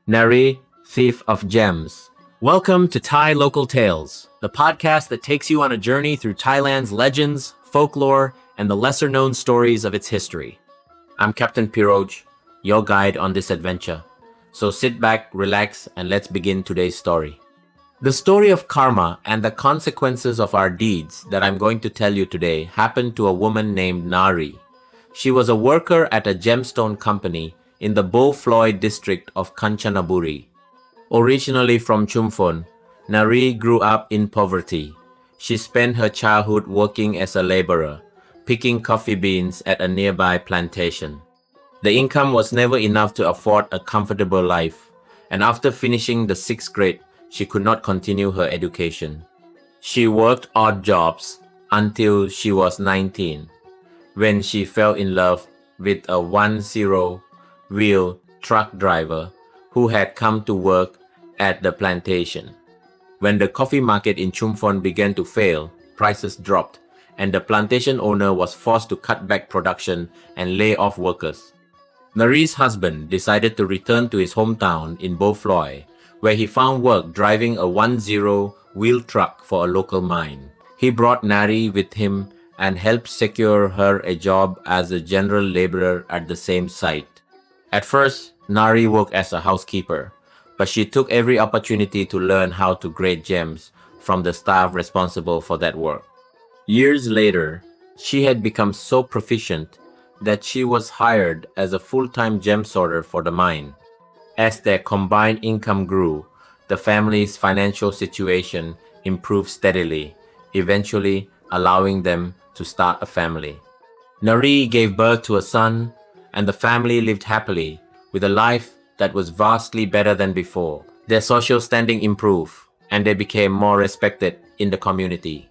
Naree, Thief of Gems. Welcome to Thai Local Tales, the podcast that takes you on a journey through Thailand's legends, folklore, and the lesser-known stories of its history. I'm Captain Piroj, your guide on this adventure. So sit back, relax, and let's begin today's story. The story of karma and the consequences of our deeds that I'm going to tell you today happened to a woman named Naree. She was a worker at a gemstone company in the Bo Phloi district of Kanchanaburi. Originally from Chumphon, Naree grew up in poverty. She spent her childhood working as a laborer, picking coffee beans at a nearby plantation. The income was never enough to afford a comfortable life, and after finishing the 6th grade, she could not continue her education. She worked odd jobs until she was 19, when she fell in love with a 10-wheel truck driver who had come to work at the plantation. When the coffee market in Chumphon began to fail, prices dropped, and the plantation owner was forced to cut back production and lay off workers. Naree's husband decided to return to his hometown in Bo Phloi, where he found work driving a 10-wheel truck for a local mine. He brought Naree with him and helped secure her a job as a general laborer at the same site. At first, Naree worked as a housekeeper, but she took every opportunity to learn how to grade gems from the staff responsible for that work. Years later, she had become so proficient that she was hired as a full-time gem sorter for the mine. As their combined income grew, the family's financial situation improved steadily, eventually allowing them to start a family. Naree gave birth to a son, and the family lived happily with a life that was vastly better than before. Their social standing improved, and they became more respected in the community.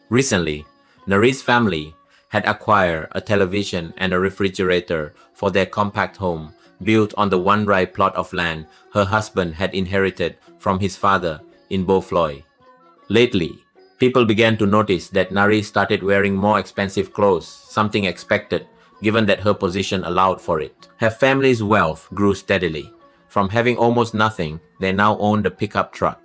Recently, Naree's family had acquired a television and a refrigerator for their compact home, built on the one-rai plot of land her husband had inherited from his father in Bo Phloi. Lately, people began to notice that Naree started wearing more expensive clothes, something expected, given that her position allowed for it. Her family's wealth grew steadily. From having almost nothing, they now owned a pickup truck.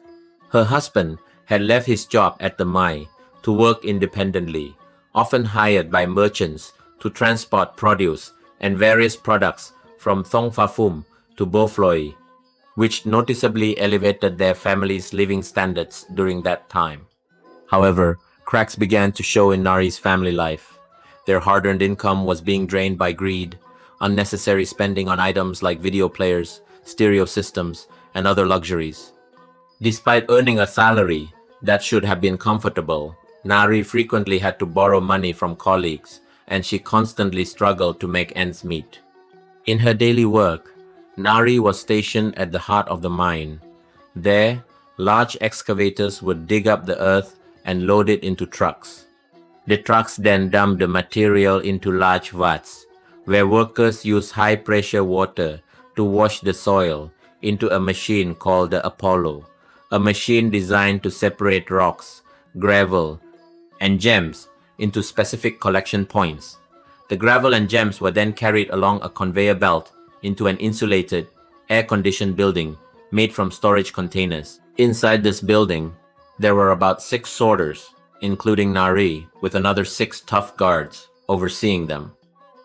Her husband had left his job at the mine to work independently, often hired by merchants to transport produce and various products from Thong Pha Phum to Bo Phloi, which noticeably elevated their family's living standards during that time. However, cracks began to show in Naree's family life. Their hard-earned income was being drained by greed, unnecessary spending on items like video players, stereo systems, and other luxuries. Despite earning a salary that should have been comfortable, Naree frequently had to borrow money from colleagues, and she constantly struggled to make ends meet. In her daily work, Naree was stationed at the heart of the mine. There, large excavators would dig up the earth and load it into trucks. The trucks then dumped the material into large vats, where workers used high-pressure water to wash the soil into a machine called the Apollo, a machine designed to separate rocks, gravel, and gems into specific collection points. The gravel and gems were then carried along a conveyor belt into an insulated, air-conditioned building made from storage containers. Inside this building, there were about 6 sorters, including Naree, with another 6 tough guards overseeing them.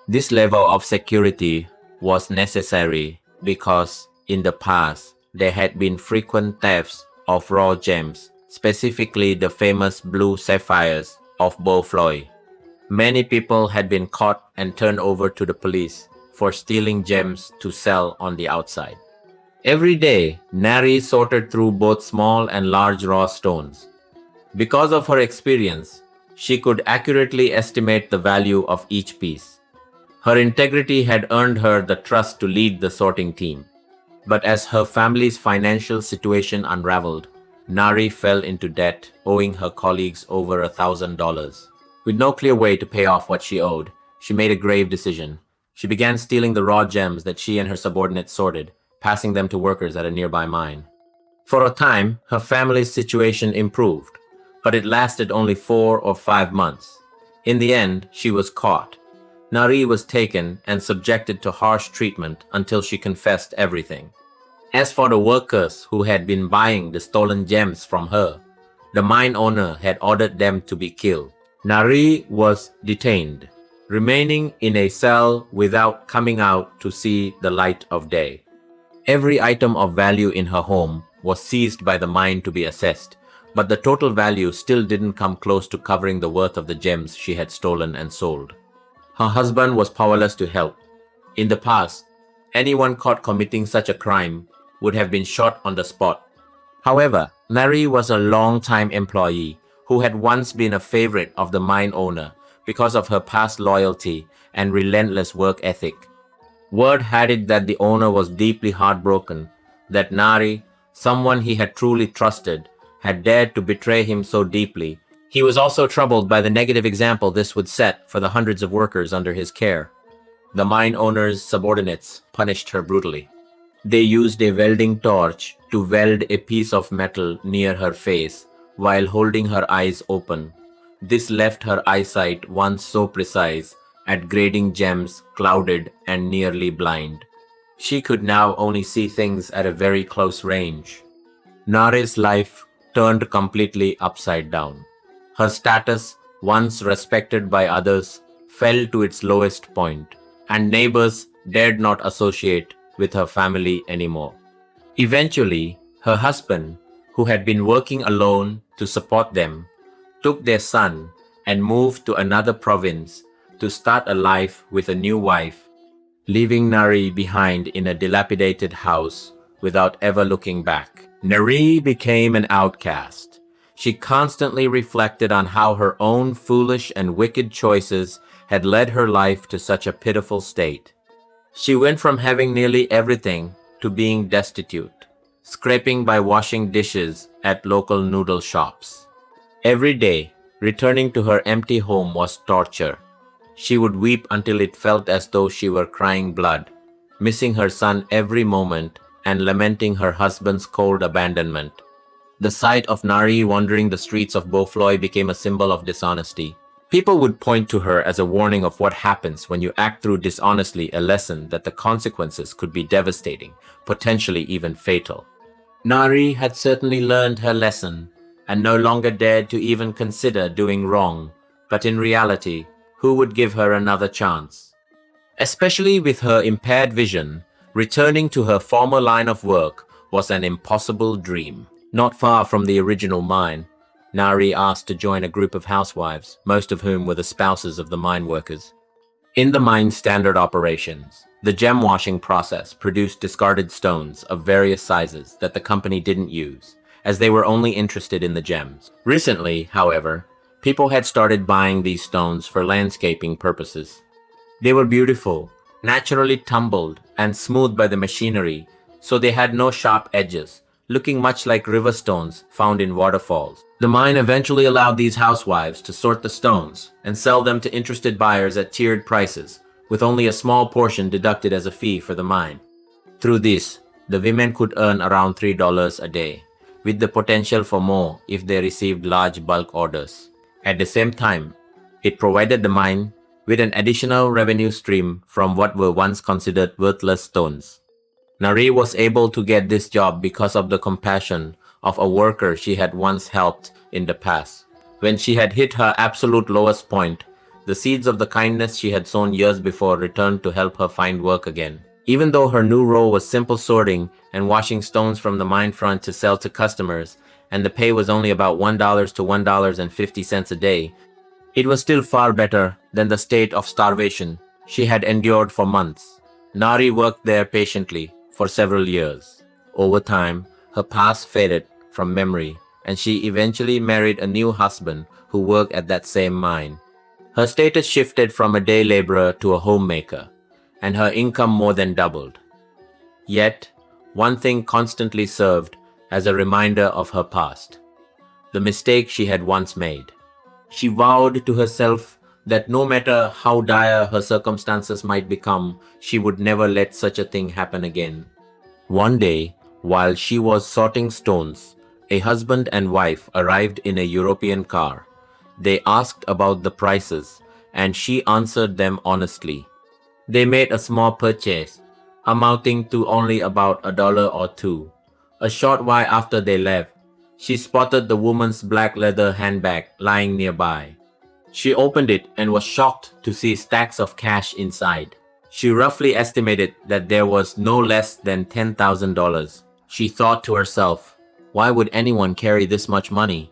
This level of security was necessary because in the past, there had been frequent thefts of raw gems, specifically the famous blue sapphires of Bo Phloi. Many people had been caught and turned over to the police for stealing gems to sell on the outside. Every day, Naree sorted through both small and large raw stones. Because of her experience, she could accurately estimate the value of each piece. Her integrity had earned her the trust to lead the sorting team. But as her family's financial situation unraveled, Naree fell into debt, owing her colleagues over $1,000. With no clear way to pay off what she owed, she made a grave decision. She began stealing the raw gems that she and her subordinates sorted, passing them to workers at a nearby mine. For a time, her family's situation improved, but it lasted only 4 or 5 months. In the end, she was caught. Naree was taken and subjected to harsh treatment until she confessed everything. As for the workers who had been buying the stolen gems from her, the mine owner had ordered them to be killed. Naree was detained, remaining in a cell without coming out to see the light of day. Every item of value in her home was seized by the mine to be assessed, but the total value still didn't come close to covering the worth of the gems she had stolen and sold. Her husband was powerless to help. In the past, anyone caught committing such a crime would have been shot on the spot. However, Naree was a long-time employee who had once been a favorite of the mine owner because of her past loyalty and relentless work ethic. Word had it that the owner was deeply heartbroken that Naree, someone he had truly trusted, had dared to betray him so deeply. He was also troubled by the negative example this would set for the hundreds of workers under his care. The mine owner's subordinates punished her brutally. They used a welding torch to weld a piece of metal near her face while holding her eyes open. This left her eyesight, once so precise at grading gems, clouded and nearly blind. She could now only see things at a very close range. Naree's life turned completely upside down. Her status, once respected by others, fell to its lowest point, and neighbors dared not associate with her family anymore. Eventually, her husband, who had been working alone to support them, took their son and moved to another province to start a life with a new wife, leaving Naree behind in a dilapidated house without ever looking back. Naree became an outcast. She constantly reflected on how her own foolish and wicked choices had led her life to such a pitiful state. She went from having nearly everything to being destitute, scraping by washing dishes at local noodle shops. Every day, returning to her empty home was torture. She would weep until it felt as though she were crying blood, missing her son every moment and lamenting her husband's cold abandonment. The sight of Naree wandering the streets of Bo Phloi became a symbol of dishonesty. People would point to her as a warning of what happens when you act through dishonestly, a lesson that the consequences could be devastating, potentially even fatal. Naree had certainly learned her lesson and no longer dared to even consider doing wrong, but in reality, who would give her another chance? Especially with her impaired vision, returning to her former line of work was an impossible dream. Not far from the original mine, Naree asked to join a group of housewives, most of whom were the spouses of the mine workers. In the mine's standard operations, the gem washing process produced discarded stones of various sizes that the company didn't use, as they were only interested in the gems. Recently, however, people had started buying these stones for landscaping purposes. They were beautiful, naturally tumbled and smoothed by the machinery, so they had no sharp edges, looking much like river stones found in waterfalls. The mine eventually allowed these housewives to sort the stones and sell them to interested buyers at tiered prices, with only a small portion deducted as a fee for the mine. Through this, the women could earn around $3 a day, with the potential for more if they received large bulk orders. At the same time, it provided the mine with an additional revenue stream from what were once considered worthless stones. Naree was able to get this job because of the compassion of a worker she had once helped in the past. When she had hit her absolute lowest point, the seeds of the kindness she had sown years before returned to help her find work again. Even though her new role was simple sorting and washing stones from the mine front to sell to customers, and the pay was only about $1 to $1.50 a day, it was still far better than the state of starvation she had endured for months. Naree worked there patiently for several years. Over time, her past faded from memory, and she eventually married a new husband who worked at that same mine. Her status shifted from a day laborer to a homemaker, and her income more than doubled. Yet, one thing constantly served as a reminder of her past: the mistake she had once made. She vowed to herself that no matter how dire her circumstances might become, she would never let such a thing happen again. One day, while she was sorting stones, a husband and wife arrived in a European car. They asked about the prices, and she answered them honestly. They made a small purchase, amounting to only about $1 or $2. A short while after they left, she spotted the woman's black leather handbag lying nearby. She opened it and was shocked to see stacks of cash inside. She roughly estimated that there was no less than $10,000. She thought to herself, why would anyone carry this much money?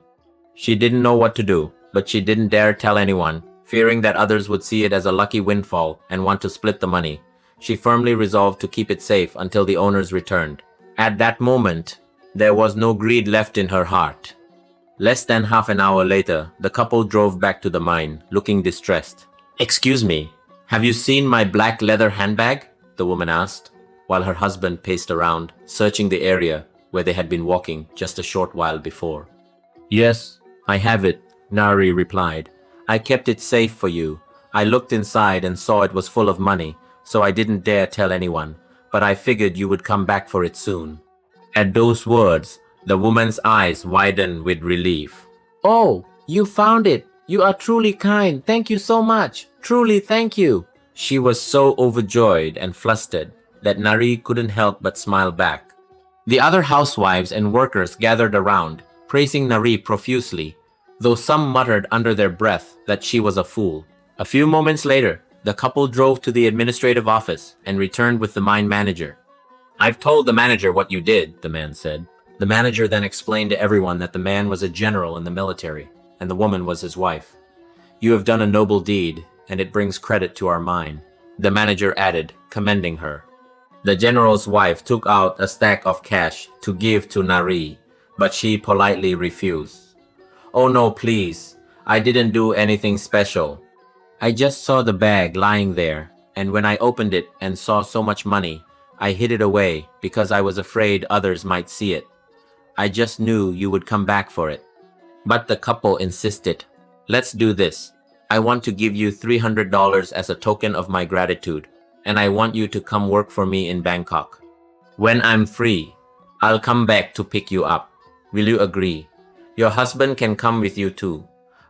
She didn't know what to do, but she didn't dare tell anyone, fearing that others would see it as a lucky windfall and want to split the money. She firmly resolved to keep it safe until the owners returned. At that moment, there was no greed left in her heart. Less than half an hour later, the couple drove back to the mine, looking distressed. "Excuse me, have you seen my black leather handbag?" the woman asked, while her husband paced around, searching the area where they had been walking just a short while before. "Yes, I have it," Naree replied. "I kept it safe for you. I looked inside and saw it was full of money, so I didn't dare tell anyone, but I figured you would come back for it soon." At those words, the woman's eyes widened with relief. "Oh, you found it. You are truly kind. Thank you so much. Truly, thank you." She was so overjoyed and flustered that Naree couldn't help but smile back. The other housewives and workers gathered around, praising Naree profusely, though some muttered under their breath that she was a fool. A few moments later, the couple drove to the administrative office and returned with the mine manager. "I've told the manager what you did," the man said. The manager then explained to everyone that the man was a general in the military, and the woman was his wife. "You have done a noble deed, and it brings credit to our mine," the manager added, commending her. The general's wife took out a stack of cash to give to Naree, but she politely refused. "Oh no, please. I didn't do anything special. I just saw the bag lying there, and when I opened it and saw so much money, I hid it away because I was afraid others might see it. I just knew you would come back for it." But the couple insisted. "Let's do this. I want to give you $300 as a token of my gratitude, and I want you to come work for me in Bangkok. When I'm free, I'll come back to pick you up. Will you agree? Your husband can come with you too.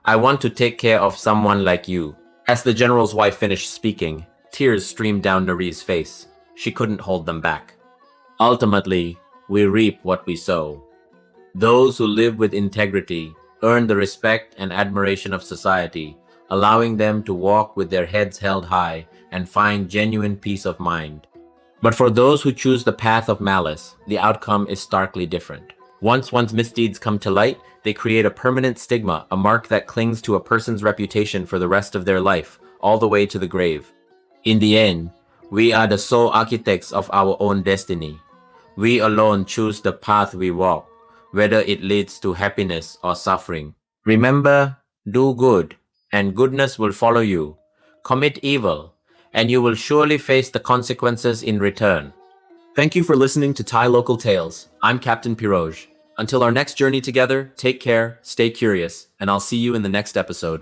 I want to take care of someone like you." As the general's wife finished speaking, tears streamed down Naree's face. She couldn't hold them back. Ultimately, we reap what we sow. Those who live with integrity earn the respect and admiration of society, allowing them to walk with their heads held high and find genuine peace of mind. But for those who choose the path of malice, the outcome is starkly different. Once one's misdeeds come to light, they create a permanent stigma, a mark that clings to a person's reputation for the rest of their life, all the way to the grave. In the end, we are the sole architects of our own destiny. We alone choose the path we walk, whether it leads to happiness or suffering. Remember, do good, and goodness will follow you. Commit evil, and you will surely face the consequences in return. Thank you for listening to Thai Local Tales. I'm Captain Piroj. Until our next journey together, take care, stay curious, and I'll see you in the next episode.